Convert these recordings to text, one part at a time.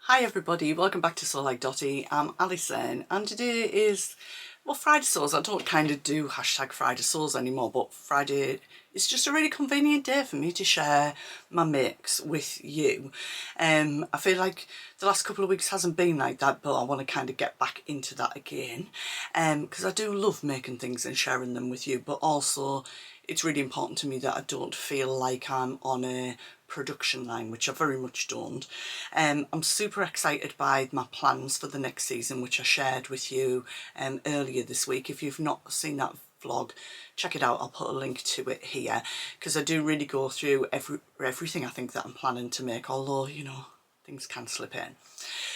Hi everybody, welcome back to Sew Like Dotty. I'm Alison and today is, well, Friday sews. I don't kind of do hashtag Friday sews anymore, but Friday is just a really convenient day for me to share my makes with you. I feel like the last couple of weeks hasn't been like that, but I want to kind of get back into that again because I do love making things and sharing them with you, but also it's really important to me that I don't feel like I'm on a production line, which I very much don't. I'm super excited by my plans for the next season, which I shared with you earlier this week. If you've not seen that vlog, check it out. I'll put a link to it here because I do really go through everything I think that I'm planning to make, although, you know, things can slip in.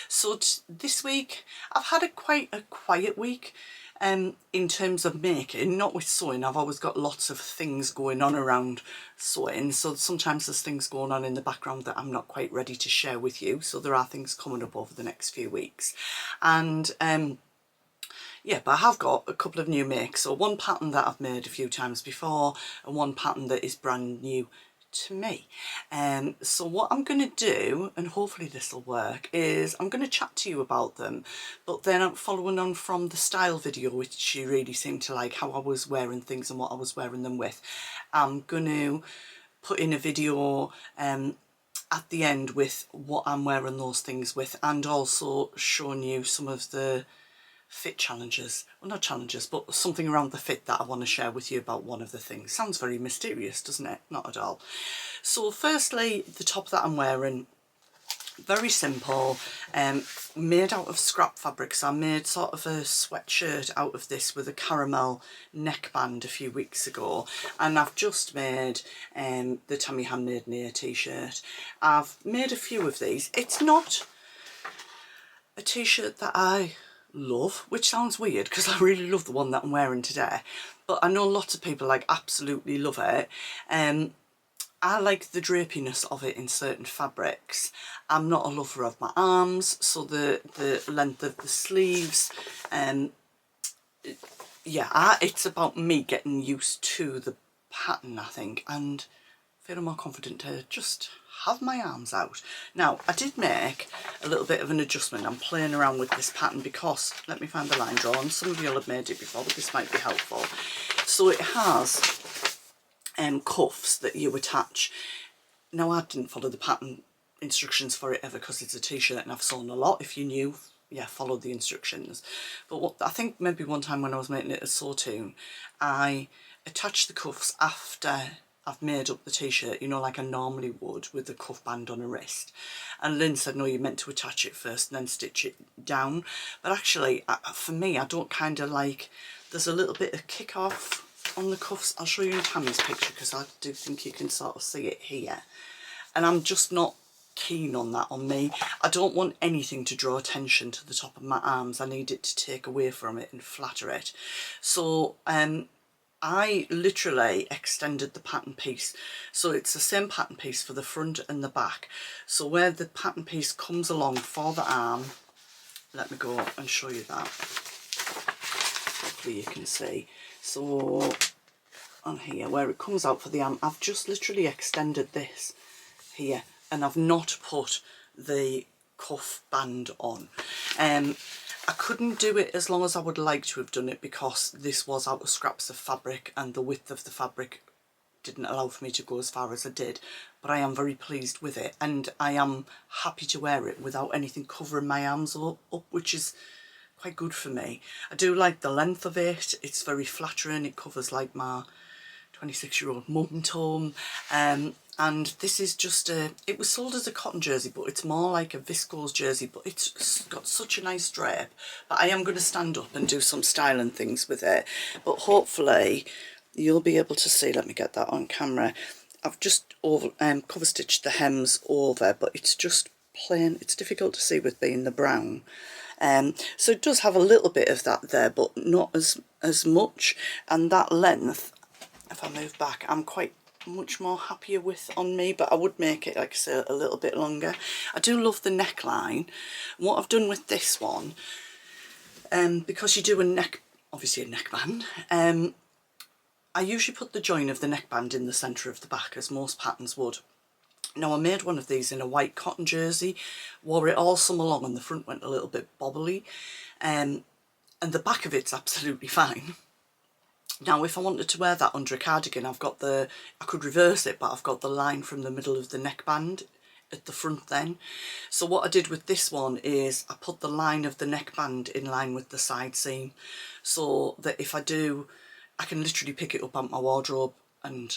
So this week I've had quite a quiet week in terms of making, not with sewing. I've always got lots of things going on around sewing, so sometimes there's things going on in the background that I'm not quite ready to share with you, so there are things coming up over the next few weeks. And yeah, but I have got a couple of new makes, so one pattern that I've made a few times before and one pattern that is brand new to me. So what I'm going to do, and hopefully this will work, is I'm going to chat to you about them, but then I'm following on from the style video, which you really seemed to like, how I was wearing things and what I was wearing them with. I'm going to put in a video at the end with what I'm wearing those things with, and also showing you some of the fit challenges, well, not challenges, but something around the fit that I want to share with you about one of the things. Sounds very mysterious, doesn't it? Not at all. So firstly, the top that I'm wearing, very simple, made out of scrap fabric. So I made sort of a sweatshirt out of this with a caramel neckband a few weeks ago, and I've just made the Tammy Handmade Near t-shirt. I've made a few of these. It's not a t-shirt that I love, which sounds weird because I really love the one that I'm wearing today, but I know lots of people like absolutely love it. I like the drapiness of it in certain fabrics. I'm not a lover of my arms, so the length of the sleeves, yeah, it's about me getting used to the pattern, I think, and feeling more confident to just have my arms out. Now, I did make a little bit of an adjustment. I'm playing around with this pattern because, let me find the line drawn. Some of you will have made it before, but this might be helpful. So it has cuffs that you attach. Now, I didn't follow the pattern instructions for it ever because it's a t-shirt and I've sewn a lot. If you knew, yeah, follow the instructions. But what I think maybe one time when I was making it as sew tune, I attached the cuffs after I've made up the t-shirt, you know, like I normally would with the cuff band on a wrist. And Lynn said, no, you're meant to attach it first and then stitch it down. But actually, for me, I don't kind of like, there's a little bit of kick off on the cuffs. I'll show you in Tammy's picture because I do think you can sort of see it here. And I'm just not keen on that on me. I don't want anything to draw attention to the top of my arms. I need it to take away from it and flatter it. So, I literally extended the pattern piece, so it's the same pattern piece for the front and the back. So where the pattern piece comes along for the arm, let me go and show you that. Hopefully you can see. So on here where it comes out for the arm, I've just literally extended this here and I've not put the cuff band on. I couldn't do it as long as I would like to have done it because this was out of scraps of fabric and the width of the fabric didn't allow for me to go as far as I did, but I am very pleased with it and I am happy to wear it without anything covering my arms up, which is quite good for me. I do like the length of it. It's very flattering. It covers like my 26-year-old mum tome. And this is just it was sold as a cotton jersey, but it's more like a viscose jersey, but it's got such a nice drape. But I am going to stand up and do some styling things with it. But hopefully you'll be able to see, let me get that on camera. I've just cover stitched the hems over, but it's just plain, it's difficult to see with being the brown. So it does have a little bit of that there, but not as much. And that length, if I move back, I'm quite much more happier with on me, but I would make it, like I say, a little bit longer. I do love the neckline. What I've done with this one, because you do obviously a neckband, I usually put the join of the neckband in the centre of the back, as most patterns would. Now I made one of these in a white cotton jersey, wore it all summer long, and the front went a little bit bobbly, and the back of it's absolutely fine. Now if I wanted to wear that under a cardigan, I could reverse it, but I've got the line from the middle of the neckband at the front then. So what I did with this one is I put the line of the neckband in line with the side seam, so that if I do, I can literally pick it up out my wardrobe, and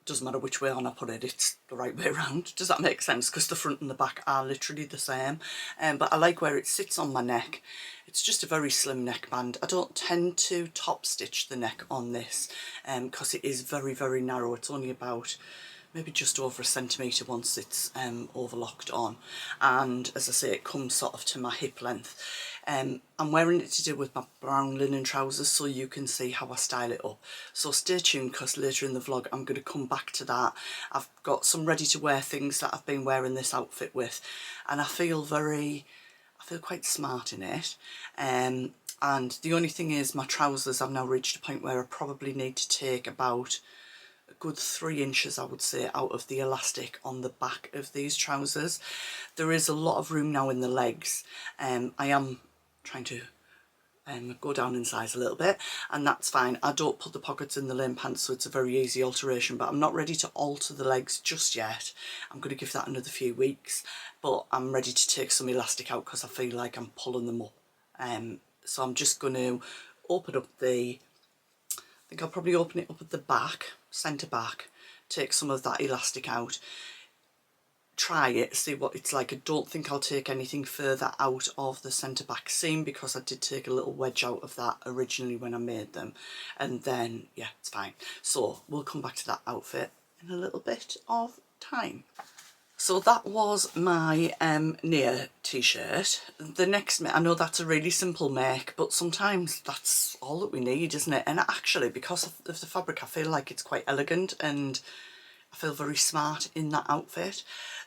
doesn't matter which way on I put it, it's the right way around. Does that make sense? Because the front and the back are literally the same. But I like where it sits on my neck. It's just a very slim neckband. I don't tend to top stitch the neck on this because it is very, very narrow. It's only about maybe just over a centimetre once it's overlocked on. And as I say, it comes sort of to my hip length. I'm wearing it to do with my brown linen trousers, so you can see how I style it up. So stay tuned, because later in the vlog I'm going to come back to that. I've got some ready to wear things that I've been wearing this outfit with, and I feel quite smart in it. And the only thing is, my trousers, I've now reached a point where I probably need to take about a good 3 inches, I would say, out of the elastic on the back of these trousers. There is a lot of room now in the legs. I am trying to go down in size a little bit, and that's fine. I don't put the pockets in the lane pants, so it's a very easy alteration, but I'm not ready to alter the legs just yet. I'm going to give that another few weeks, but I'm ready to take some elastic out because I feel like I'm pulling them up. So I'm just going to open up I think I'll probably open it up at the back, centre back, take some of that elastic out, try it, see what it's like. I don't think I'll take anything further out of the centre back seam, because I did take a little wedge out of that originally when I made them, and then yeah, it's fine. So we'll come back to that outfit in a little bit of time. So that was my Nia t-shirt. The next, I know that's a really simple make, but sometimes that's all that we need, isn't it? And actually, because of the fabric, I feel like it's quite elegant, and I feel very smart in that outfit.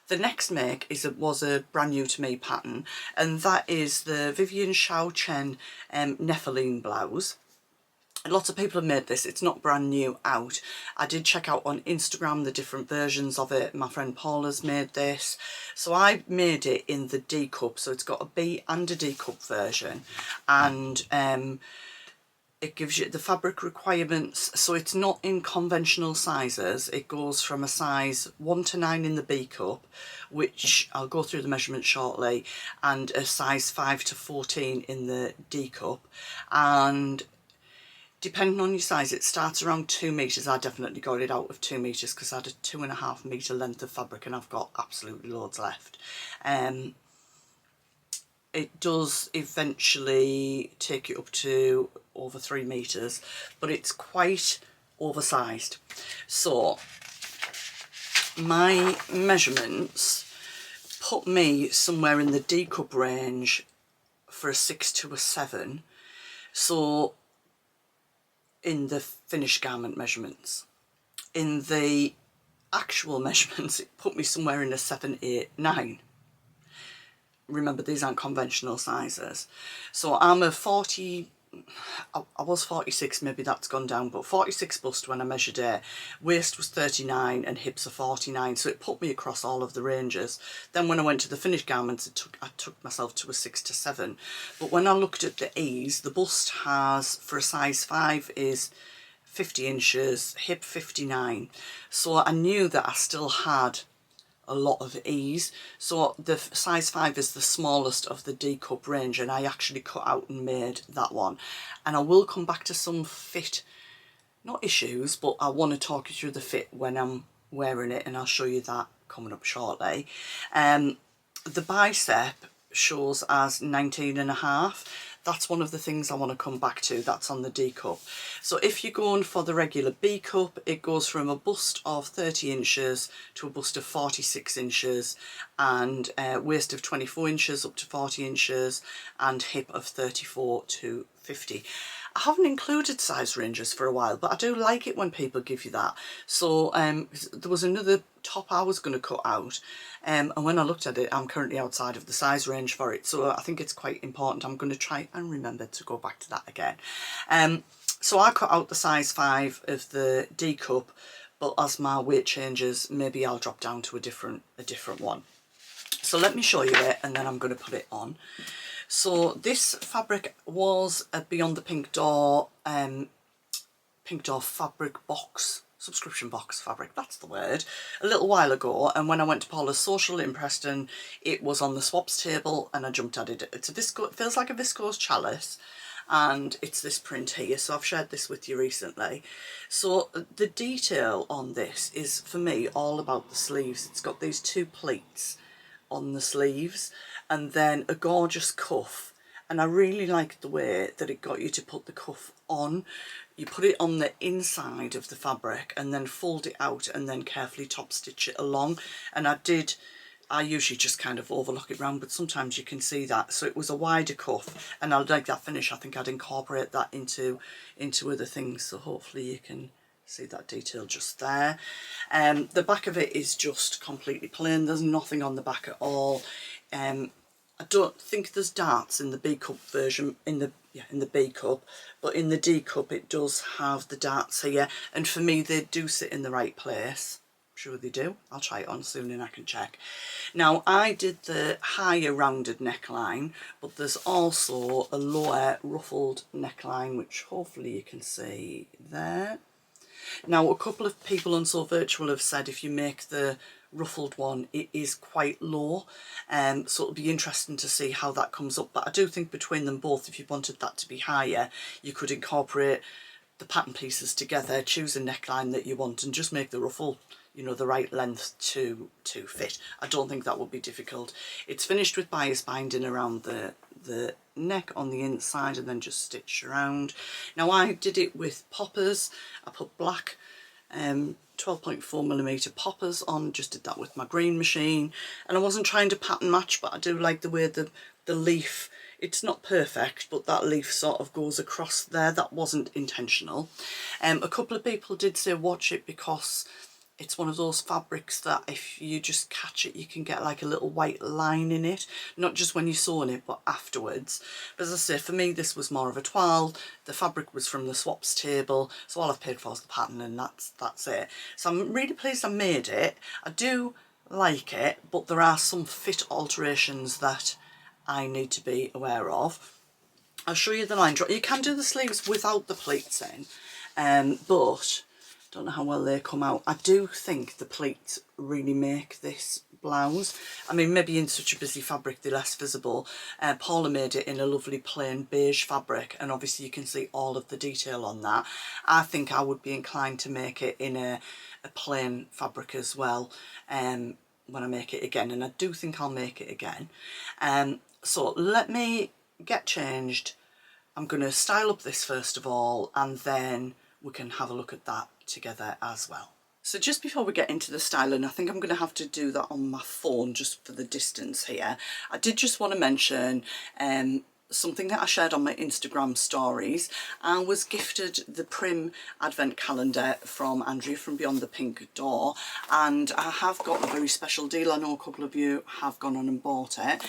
The next make was a brand new to me pattern, and that is the Vivienne Xiao Chen Nepheline blouse. Lots of people have made this. It's not brand new out. I did check out on Instagram the different versions of it. My friend Paula's made this. So I made it in the D cup. So it's got a B and a D cup version. And it gives you the fabric requirements. So it's not in conventional sizes. It goes from a size 1 to 9 in the B cup, which I'll go through the measurements shortly, and a size 5 to 14 in the D cup. And depending on your size, it starts around 2 metres. I definitely got it out of 2 metres because I had a 2.5 metre length of fabric, and I've got absolutely loads left. It does eventually take you up to over 3 metres, but it's quite oversized. So my measurements put me somewhere in the D cup range for a 6 to a 7. So in the finished garment measurements. In the actual measurements, it put me somewhere in a 7, 8, 9. Remember, these aren't conventional sizes. So I'm a 40, I was 46, maybe that's gone down, but 46 bust when I measured it. Waist was 39 and hips are 49, so it put me across all of the ranges. Then when I went to the finished garments, I took myself to a 6 to 7. But when I looked at the ease, the bust has, for a size 5, is 50 inches, hip 59. So I knew that I still had a lot of ease. So the size 5 is the smallest of the D cup range, and I actually cut out and made that one. And I will come back to some fit, not issues, but I want to talk you through the fit when I'm wearing it, and I'll show you that coming up shortly. The bicep shows as 19.5. That's one of the things I want to come back to. That's on the D cup. So if you're going for the regular B cup, it goes from a bust of 30 inches to a bust of 46 inches, and waist of 24 inches up to 40 inches, and hip of 34 to 50. I haven't included size ranges for a while, but I do like it when people give you that. So there was another top I was going to cut out, and when I looked at it, I'm currently outside of the size range for it, so I think it's quite important. I'm going to try and remember to go back to that again. So I cut out the size 5 of the D cup but as my weight changes, maybe I'll drop down to a different one. So let me show you it, and then I'm going to put it on. So this fabric was a Beyond the Pink Door fabric box, subscription box fabric, that's the word, a little while ago, and when I went to Paula's social in Preston, it was on the swaps table and I jumped at it. It's a viscose, it feels like a viscose chalice, and it's this print here, so I've shared this with you recently. So the detail on this is, for me, all about the sleeves. It's got these two pleats on the sleeves and then a gorgeous cuff, and I really liked the way that it got you to put the cuff on. You put it on the inside of the fabric and then fold it out and then carefully top stitch it along, and I usually just kind of overlock it round, but sometimes you can see that. So it was a wider cuff, and I like that finish. I think I'd incorporate that into other things, so hopefully you can see that detail just there. The back of it is just completely plain. There's nothing on the back at all. I don't think there's darts in the B cup version, in the B cup, but in the D cup it does have the darts here, and for me they do sit in the right place. I'm sure they do. I'll try it on soon and I can check. Now I did the higher rounded neckline, but there's also a lower ruffled neckline, which hopefully you can see there. Now a couple of people on So Virtual have said if you make the ruffled one it is quite low, so it'll be interesting to see how that comes up, but I do think between them both, if you wanted that to be higher, you could incorporate the pattern pieces together, choose a neckline that you want and just make the ruffle, you know, the right length to fit. I don't think that would be difficult. It's finished with bias binding around the neck on the inside and then just stitched around. Now I did it with poppers. I put black 12.4mm poppers on, just did that with my green machine, and I wasn't trying to pattern match, but I do like the way the leaf, it's not perfect, but that leaf sort of goes across there. That wasn't intentional. A couple of people did say watch it because it's one of those fabrics that if you just catch it you can get like a little white line in it, not just when you're sewing it but afterwards. But as I say, for me this was more of a toile. The fabric was from the swaps table, so all I've paid for is the pattern, and that's it. So I'm really pleased I made it. I do like it, but there are some fit alterations that I need to be aware of. I'll show you the line draw. You can do the sleeves without the pleats in, but don't know how well they come out. I do think the pleats really make this blouse. I mean, maybe in such a busy fabric they're less visible. Paula made it in a lovely plain beige fabric, and obviously you can see all of the detail on that. I think I would be inclined to make it in a plain fabric as well when I make it again, and I do think I'll make it again. So let me get changed. I'm going to style up this first of all, and then we can have a look at that together as well. So just before we get into the styling, I think I'm going to have to do that on my phone just for the distance here. I did just want to mention something that I shared on my Instagram stories. I was gifted the Prym advent calendar from Andrea from Beyond the Pink Door, and I have got a very special deal. I know a couple of you have gone on and bought it.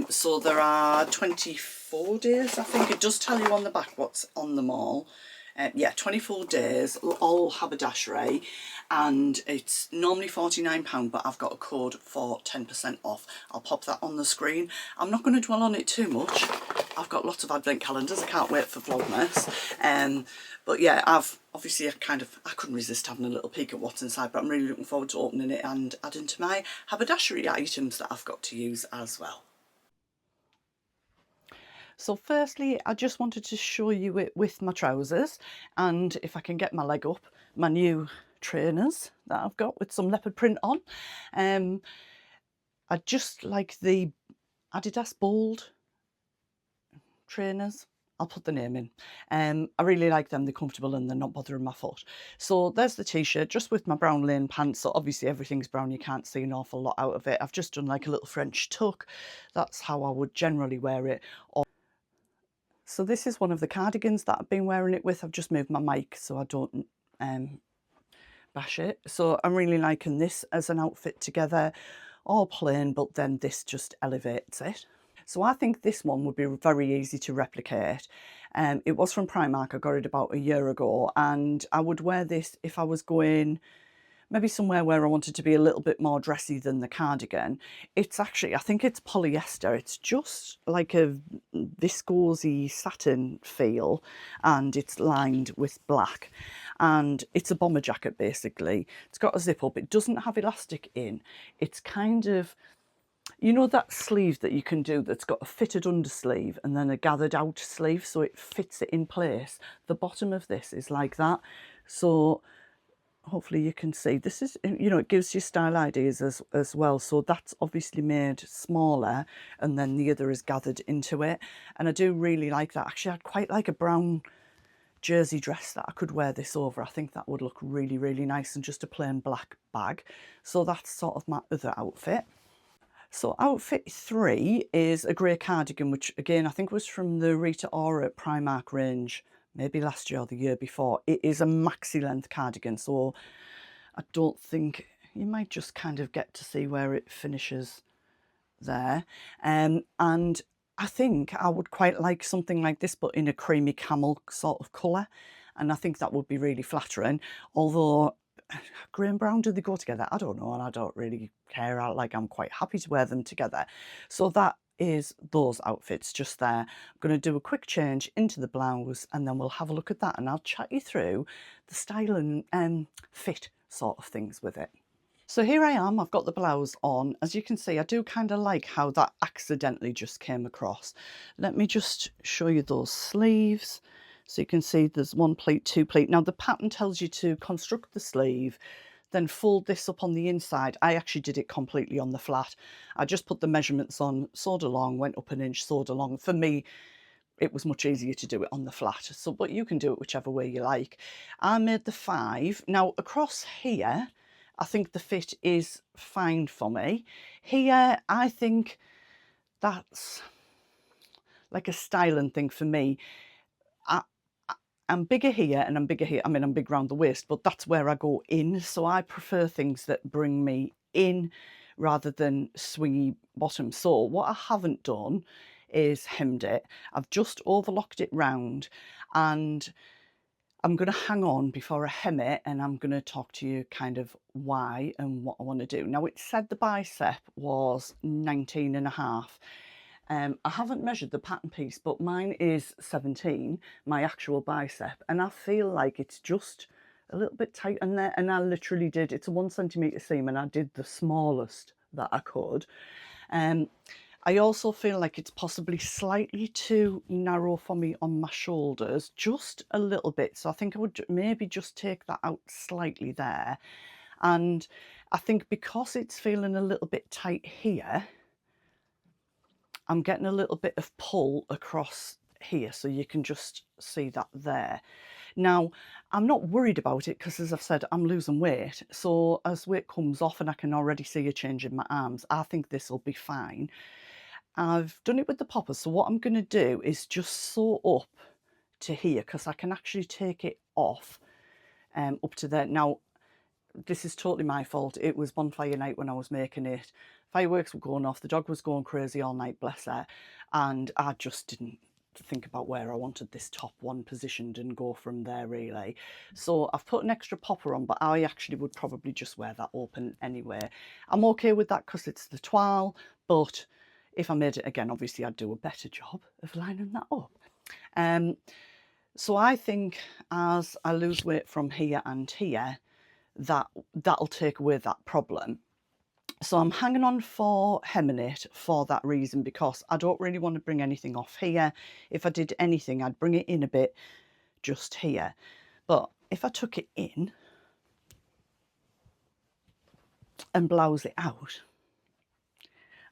So there are 24 days, I think. It does tell you on the back what's on them all. Yeah, 24 days, all haberdashery, and it's normally £49, but I've got a code for 10% off. I'll pop that on the screen. I'm not going to dwell on it too much. I've got lots of advent calendars. I can't wait for Vlogmas. But yeah, I couldn't resist having a little peek at what's inside, but I'm really looking forward to opening it and adding to my haberdashery items that I've got to use as well. So firstly, I just wanted to show you it with my trousers, and if I can get my leg up, my new trainers that I've got with some leopard print on. I just like the Adidas Bold trainers. I'll put the name in. I really like them. They're comfortable and they're not bothering my foot. So there's the t-shirt, just with my brown lane pants. So obviously everything's brown, you can't see an awful lot out of it. I've just done like a little French tuck. That's how I would generally wear it. So this is one of the cardigans that I've been wearing it with. I've just moved my mic so I don't bash it. So I'm really liking this as an outfit together. All plain, but then this just elevates it. So I think this one would be very easy to replicate. It was from Primark. I got it about a year ago, and I would wear this if I was going maybe somewhere where I wanted to be a little bit more dressy than the cardigan. It's actually, I think it's polyester. It's just like a viscosy satin feel, and it's lined with black. And it's a bomber jacket, basically. It's got a zip up. It doesn't have elastic in. It's kind of, you know, that sleeve that you can do that's got a fitted undersleeve and then a gathered out sleeve, so it fits it in place. The bottom of this is like that. So hopefully you can see this is, you know, it gives you style ideas as well. So that's obviously made smaller, and then the other is gathered into it, and I do really like that. Actually, I'd quite like a brown jersey dress that I could wear this over. I think that would look really, really nice, and just a plain black bag. So that's sort of my other outfit. So outfit 3 is a grey cardigan, which again I think was from the Rita Ora Primark range, maybe last year or the year before. It is a maxi length cardigan, so I don't think, you might just kind of get to see where it finishes there. And I think I would quite like something like this, but in a creamy camel sort of colour, and I think that would be really flattering. Although grey and brown, do they go together? I don't know, and I don't really care. I'm quite happy to wear them together. So that is those outfits just there. I'm going to do a quick change into the blouse, and then we'll have a look at that, and I'll chat you through the style and fit sort of things with it. So here I am, I've got the blouse on. As you can see, I do kind of like how that accidentally just came across. Let me just show you those sleeves. So you can see there's one pleat, two pleat. Now the pattern tells you to construct the sleeve, then fold this up on the inside. I actually did it completely on the flat. I just put the measurements on, sewed along, went up an inch, sewed along. For me, it was much easier to do it on the flat. So, but you can do it whichever way you like. I made the 5. Now across here, I think the fit is fine for me. Here, I think that's like a styling thing for me. I'm bigger here and I'm bigger here. I mean, I'm big round the waist, but that's where I go in. So I prefer things that bring me in rather than swingy bottom. So what I haven't done is hemmed it. I've just overlocked it round, and I'm going to hang on before I hem it, and I'm going to talk to you kind of why and what I want to do. Now, it said the bicep was 19.5. I haven't measured the pattern piece, but mine is 17, my actual bicep, and I feel like it's just a little bit tight in there. And I literally did, it's a 1 centimetre seam, and I did the smallest that I could. I also feel like it's possibly slightly too narrow for me on my shoulders, just a little bit. So I think I would maybe just take that out slightly there. And I think because it's feeling a little bit tight here, I'm getting a little bit of pull across here, so you can just see that there. Now, I'm not worried about it because, as I've said, I'm losing weight. So as weight comes off and I can already see a change in my arms, I think this will be fine. I've done it with the poppers, so what I'm going to do is just sew up to here, because I can actually take it off up to there. Now, this is totally my fault. It was bonfire night when I was making it. Fireworks were going off, the dog was going crazy all night, bless her, and I just didn't think about where I wanted this top one positioned and go from there, really. So I've put an extra popper on, but I actually would probably just wear that open anyway. I'm okay with that because it's the toile, but if I made it again, obviously I'd do a better job of lining that up. So I think as I lose weight from here and here, that'll take away that problem. So I'm hanging on for hemming it for that reason, because I don't really want to bring anything off here. If I did anything, I'd bring it in a bit just here. But if I took it in and blouse it out,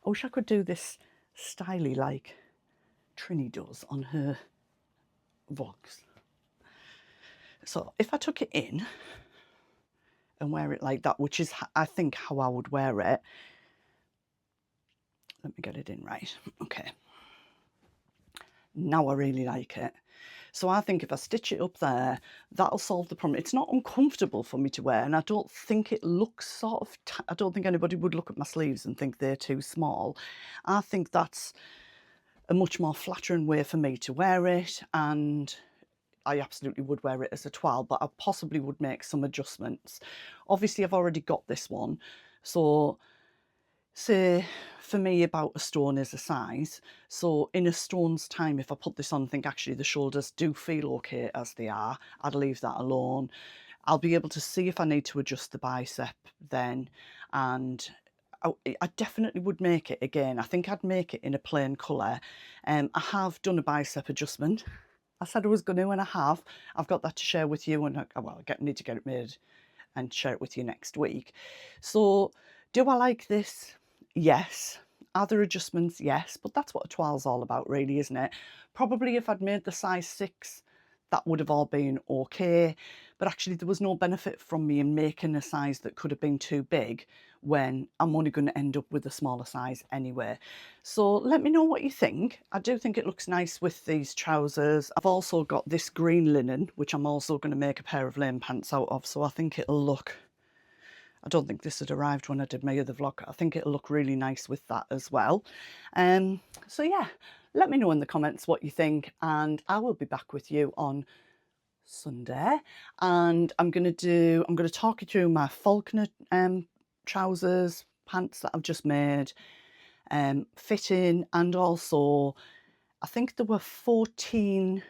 I wish I could do this styly like Trini does on her vlogs. So if I took it in and wear it like that, which is, I think, how I would wear it. Let me get it in right. Okay. Now I really like it. So I think if I stitch it up there, that'll solve the problem. It's not uncomfortable for me to wear, and I don't think it looks sort of, I don't think anybody would look at my sleeves and think they're too small. I think that's a much more flattering way for me to wear it, and I absolutely would wear it as a toile, but I possibly would make some adjustments. Obviously, I've already got this one, so say for me about a stone is a size, so in a stone's time, if I put this on and think actually the shoulders do feel okay as they are, I'd leave that alone. I'll be able to see if I need to adjust the bicep then, and I definitely would make it again. I think I'd make it in a plain colour. I have done a bicep adjustment. I said I was going to, and I have. I've got that to share with you, and I need to get it made and share it with you next week. So, do I like this? Yes. Are there adjustments? Yes. But that's what a toile's all about, really, isn't it? Probably if I'd made the size 6, that would have all been okay. But actually, there was no benefit from me in making a size that could have been too big when I'm only going to end up with a smaller size anyway. So let me know what you think. I do think it looks nice with these trousers. I've also got this green linen, which I'm also going to make a pair of lane pants out of. So I think it'll look... I don't think this had arrived when I did my other vlog. I think it'll look really nice with that as well. So yeah, let me know in the comments what you think, and I will be back with you on Sunday, and I'm going to talk you through my falconer trousers, pants that I've just made, fitting, and also I think there were 14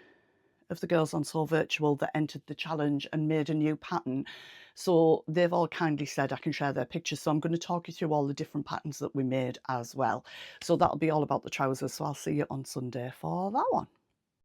of the girls on So Virtual that entered the challenge and made a new pattern. So they've all kindly said I can share their pictures. So I'm going to talk you through all the different patterns that we made as well. So that'll be all about the trousers. So I'll see you on Sunday for that one.